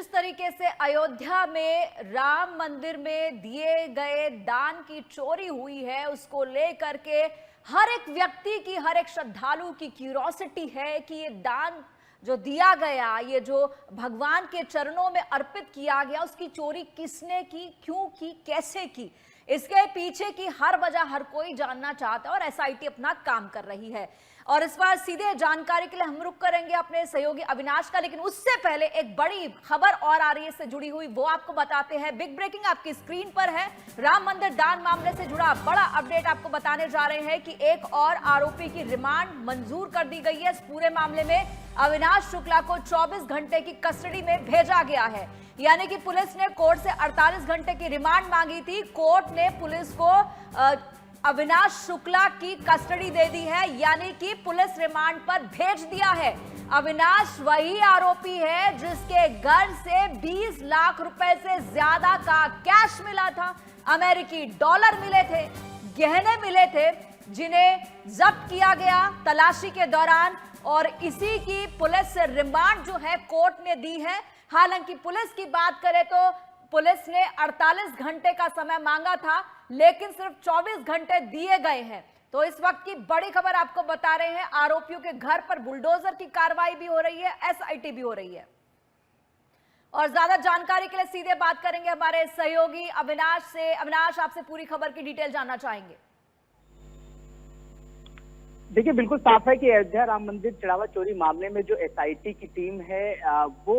जिस तरीके से अयोध्या में राम मंदिर में दिए गए दान की चोरी हुई है, उसको लेकर के हर एक व्यक्ति की, हर एक श्रद्धालु की क्यूरोसिटी है कि ये दान जो दिया गया, ये जो भगवान के चरणों में अर्पित किया गया, उसकी चोरी किसने की, क्यों की, कैसे की। इसके पीछे की हर वजह हर कोई जानना चाहता है और एसआईटी अपना काम कर रही है। और इस बार सीधे जानकारी के लिए हम रुक करेंगे अपने सहयोगी अविनाश का, लेकिन उससे पहले एक बड़ी खबर और आ रही है इससे जुड़ी हुई, वो आपको बताते हैं। बिग ब्रेकिंग आपकी स्क्रीन पर है। राम मंदिर दान मामले से जुड़ा बड़ा अपडेट आपको बताने जा रहे हैं कि एक और आरोपी की रिमांड मंजूर कर दी गई है। इस पूरे मामले में अविनाश शुक्ला को 24 घंटे की कस्टडी में भेजा गया है। यानी कि पुलिस ने कोर्ट से 48 घंटे की रिमांड मांगी थी। कोर्ट ने पुलिस को अविनाश शुक्ला की कस्टडी दे दी है, यानी कि पुलिस रिमांड पर भेज दिया है। अविनाश वही आरोपी है जिसके घर से 20 लाख रुपए से ज्यादा का कैश मिला था, अमेरिकी डॉलर मिले थे, गहने मिले थे, जिन्हें जब्त किया गया तलाशी के दौरान। और इसी की पुलिस रिमांड जो है कोर्ट ने दी है। हालांकि पुलिस की बात करें तो पुलिस ने 48 घंटे का समय मांगा था, लेकिन सिर्फ 24 घंटे दिए गए हैं। तो इस वक्त की बड़ी खबर आपको बता रहे हैं, आरोपियों के घर पर बुलडोजर की कार्रवाई भी हो रही है, एसआईटी भी हो रही है। और ज्यादा जानकारी के लिए सीधे बात करेंगे हमारे सहयोगी अविनाश से। अविनाश, आपसे पूरी खबर की डिटेल जानना चाहेंगे। देखिए, बिल्कुल साफ है कि अयोध्या राम मंदिर चढ़ावा चोरी मामले में जो एसआईटी की टीम है वो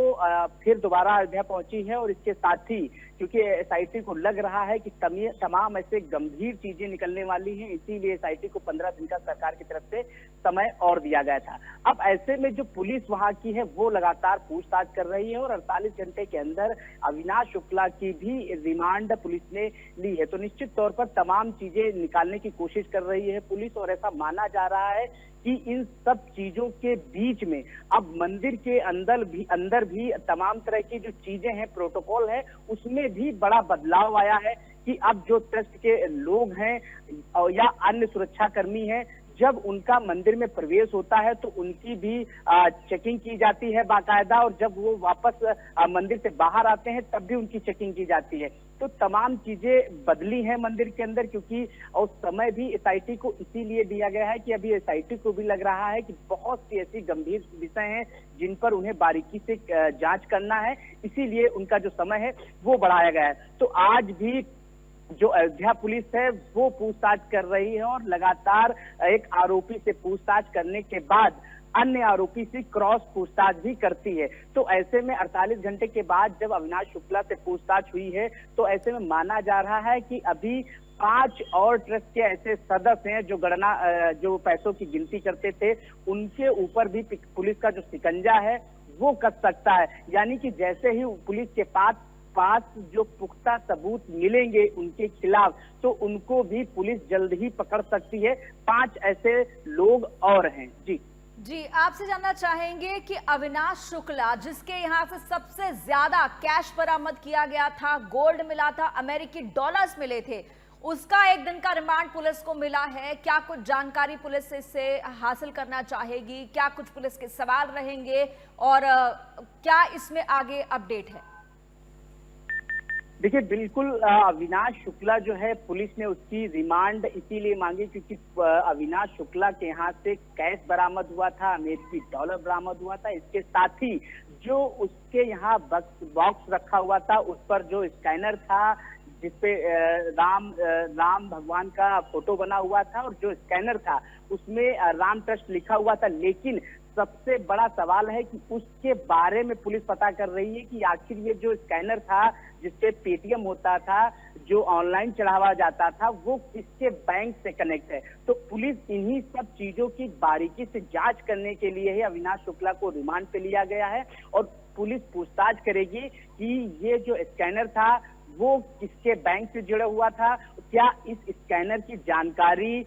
फिर दोबारा अयोध्या पहुंची है। और इसके साथ ही क्योंकि एसआईटी को लग रहा है कि तमाम ऐसे गंभीर चीजें निकलने वाली हैं, इसीलिए एसआईटी को 15 दिन का सरकार की तरफ से समय और दिया गया था। अब ऐसे में जो पुलिस वहां की है वो लगातार पूछताछ कर रही है और 48 घंटे के अंदर अविनाश शुक्ला की भी रिमांड पुलिस ने ली है। तो निश्चित तौर पर तमाम चीजें निकालने की कोशिश कर रही है पुलिस। और ऐसा माना जा रहा है कि इन सब चीजों के बीच में अब मंदिर के अंदर भी तमाम तरह की जो चीजें हैं, प्रोटोकॉल है, उसमें भी बड़ा बदलाव आया है कि अब जो ट्रस्ट के लोग हैं या अन्य सुरक्षा कर्मी हैं, जब उनका मंदिर में प्रवेश होता है तो उनकी भी चेकिंग की जाती है बाकायदा। और जब वो वापस मंदिर से बाहर आते हैं तब भी उनकी चेकिंग की जाती है। तो तमाम चीजें बदली हैं मंदिर के अंदर, क्योंकि और समय भी एसआईटी को इसीलिए दिया गया है कि अभी एसआईटी को भी लग रहा है कि बहुत सी ऐसी गंभीर विषय हैं जिन पर उन्हें बारीकी से जांच करना है, इसीलिए उनका जो समय है वो बढ़ाया गया है। तो आज भी जो अयोध्या पुलिस है वो पूछताछ कर रही है और लगातार एक आरोपी से पूछताछ करने के बाद अन्य आरोपी से क्रॉस पूछताछ भी करती है। तो ऐसे में 48 घंटे के बाद जब अविनाश शुक्ला से पूछताछ हुई है तो ऐसे में माना जा रहा है कि अभी 5 और ट्रस्ट के ऐसे सदस्य हैं जो पैसों की गिनती करते थे, उनके ऊपर भी पुलिस का जो शिकंजा है वो कस सकता है। यानी कि जैसे ही पुलिस के पास जो पुख्ता सबूत मिलेंगे उनके खिलाफ, तो उनको भी पुलिस जल्द ही पकड़ सकती है। 5 ऐसे लोग और हैं। जी, आपसे जानना चाहेंगे कि अविनाश शुक्ला, जिसके यहाँ से सबसे ज्यादा कैश बरामद किया गया था, गोल्ड मिला था, अमेरिकी डॉलर्स मिले थे, उसका एक दिन का रिमांड पुलिस को मिला है। क्या कुछ जानकारी पुलिस इससे हासिल करना चाहेगी? क्या कुछ पुलिस के सवाल रहेंगे और क्या इसमें आगे अपडेट है? देखिए, बिल्कुल अविनाश शुक्ला जो है, पुलिस ने उसकी रिमांड इसीलिए मांगी क्योंकि अविनाश शुक्ला के यहाँ से कैश बरामद हुआ था, अमेरिकी डॉलर बरामद हुआ था। इसके साथ ही जो उसके यहाँ बॉक्स रखा हुआ था उस पर जो स्कैनर था जिसपे राम भगवान का फोटो बना हुआ था और जो स्कैनर था उसमें राम ट्रस्ट लिखा हुआ था। लेकिन सबसे बड़ा सवाल है कि उसके बारे में पुलिस पता कर रही है कि आखिर ये जो स्कैनर था जिसपे पेटीएम होता था, जो ऑनलाइन चढ़ावा जाता था, वो किसके बैंक से कनेक्ट है। तो पुलिस इन्हीं सब चीजों की बारीकी से जांच करने के लिए ही अविनाश शुक्ला को रिमांड पे लिया गया है। और पुलिस पूछताछ करेगी कि ये जो स्कैनर था वो किसके बैंक से जुड़ा हुआ था, क्या इस स्कैनर की जानकारी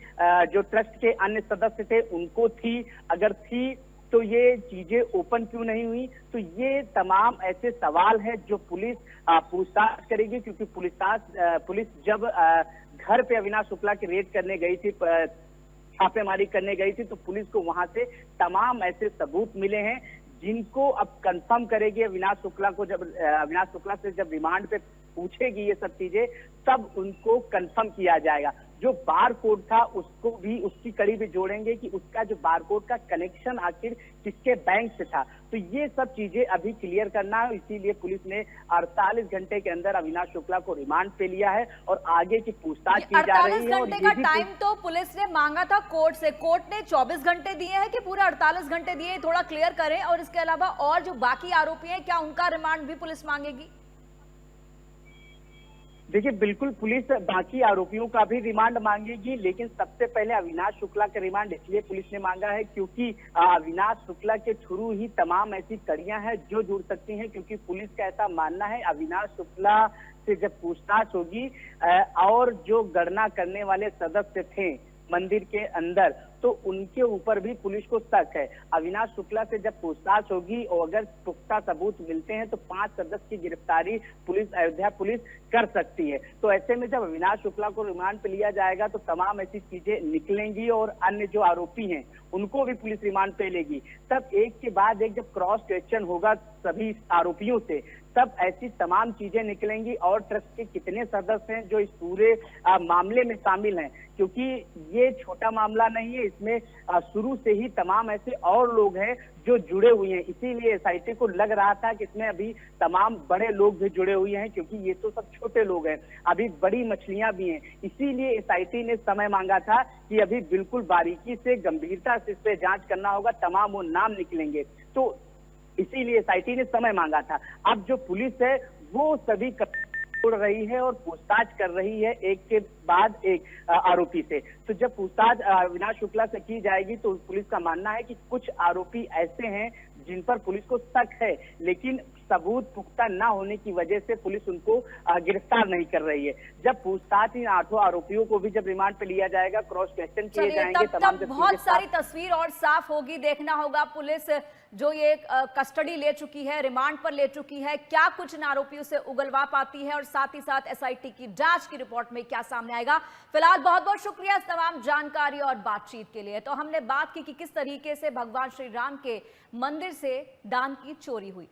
जो ट्रस्ट के अन्य सदस्य थे उनको थी, अगर थी तो ये चीजें ओपन क्यों नहीं हुई। तो ये तमाम ऐसे सवाल हैं जो पुलिस पूछताछ करेगी, क्योंकि पुलिस जब घर पे अविनाश शुक्ला की रेड करने गई थी, छापेमारी करने गई थी, तो पुलिस को वहां से तमाम ऐसे सबूत मिले हैं जिनको अब कंफर्म करेगी अविनाश शुक्ला को, जब अविनाश शुक्ला से जब रिमांड पे पूछेगी ये सब चीजें, तब उनको कंफर्म किया जाएगा। जो बार कोड था उसको भी, उसकी कड़ी भी जोड़ेंगे कि उसका जो बार कोड का कनेक्शन आखिर किसके बैंक से था। तो ये सब चीजें अभी क्लियर करना है, इसीलिए पुलिस ने 48 घंटे के अंदर अविनाश शुक्ला को रिमांड पे लिया है और आगे की पूछताछ की जा रही है। 48 घंटे का टाइम तो पुलिस ने मांगा था कोर्ट से, कोर्ट ने 24 घंटे दिए हैं कि पूरा 48 घंटे दिए, थोड़ा क्लियर करें। और इसके अलावा और जो बाकी आरोपी हैं, क्या उनका रिमांड भी पुलिस मांगेगी? देखिए, बिल्कुल पुलिस बाकी आरोपियों का भी रिमांड मांगेगी, लेकिन सबसे पहले अविनाश शुक्ला का रिमांड इसलिए पुलिस ने मांगा है क्योंकि अविनाश शुक्ला के थ्रू ही तमाम ऐसी कड़ियां हैं जो जुड़ सकती हैं। क्योंकि पुलिस का ऐसा मानना है, अविनाश शुक्ला से जब पूछताछ होगी और जो गणना करने वाले सदस्य थे मंदिर के अंदर, तो उनके ऊपर भी पुलिस को शक है। अविनाश शुक्ला से जब पूछताछ होगी और अगर पुख्ता सबूत मिलते हैं तो 5 सदस्य की गिरफ्तारी अयोध्या पुलिस कर सकती है। तो ऐसे में जब अविनाश शुक्ला को रिमांड पे लिया जाएगा तो तमाम ऐसी चीजें निकलेंगी और अन्य जो आरोपी हैं उनको भी पुलिस रिमांड पे लेगी। तब एक के बाद एक जब क्रॉस क्वेश्चन होगा सभी आरोपियों से, तब ऐसी तमाम चीजें निकलेंगी और ट्रस्ट के कितने सदस्य हैं जो इस पूरे मामले में शामिल हैं। क्योंकि ये छोटा मामला नहीं है, इसमें शुरू से ही तमाम ऐसे और लोग हैं जो जुड़े हुए हैं। इसीलिए एसआईटी को लग रहा था कि इसमें अभी तमाम बड़े लोग भी जुड़े हुए हैं, क्योंकि ये तो सब छोटे लोग हैं, अभी बड़ी मछलियां भी हैं। इसीलिए एसआईटी ने समय मांगा था कि अभी बिल्कुल बारीकी से, गंभीरता से इस पे जांच करना होगा, तमाम वो नाम निकलेंगे। तो इसीलिए एसआईटी ने समय मांगा था। अब जो पुलिस है वो सभी छोड़ रही है और पूछताछ कर रही है एक के बाद एक आरोपी से। तो जब पूछताछ अविनाश शुक्ला से की जाएगी तो पुलिस का मानना है कि कुछ आरोपी ऐसे हैं जिन पर पुलिस को शक है, लेकिन सबूत पुख्ता न होने की वजह से पुलिस उनको गिरफ्तार नहीं कर रही है। जब पूछताछ इन 8 आरोपियों को भी जब रिमांड पे लिया जाएगा, क्रॉस क्वेश्चन किए जाएंगे, तमाम बहुत सारी तस्वीर और साफ होगी। देखना होगा पुलिस जो ये कस्टडी ले चुकी है, रिमांड पर ले चुकी है, क्या कुछ इन आरोपियों से उगलवा पाती है और साथ ही साथ एसआईटी की जांच की रिपोर्ट में क्या सामने आएगा। फिलहाल बहुत बहुत शुक्रिया इस तमाम जानकारी और बातचीत के लिए। तो हमने बात की कि किस तरीके से भगवान श्री राम के मंदिर से दान की चोरी हुई।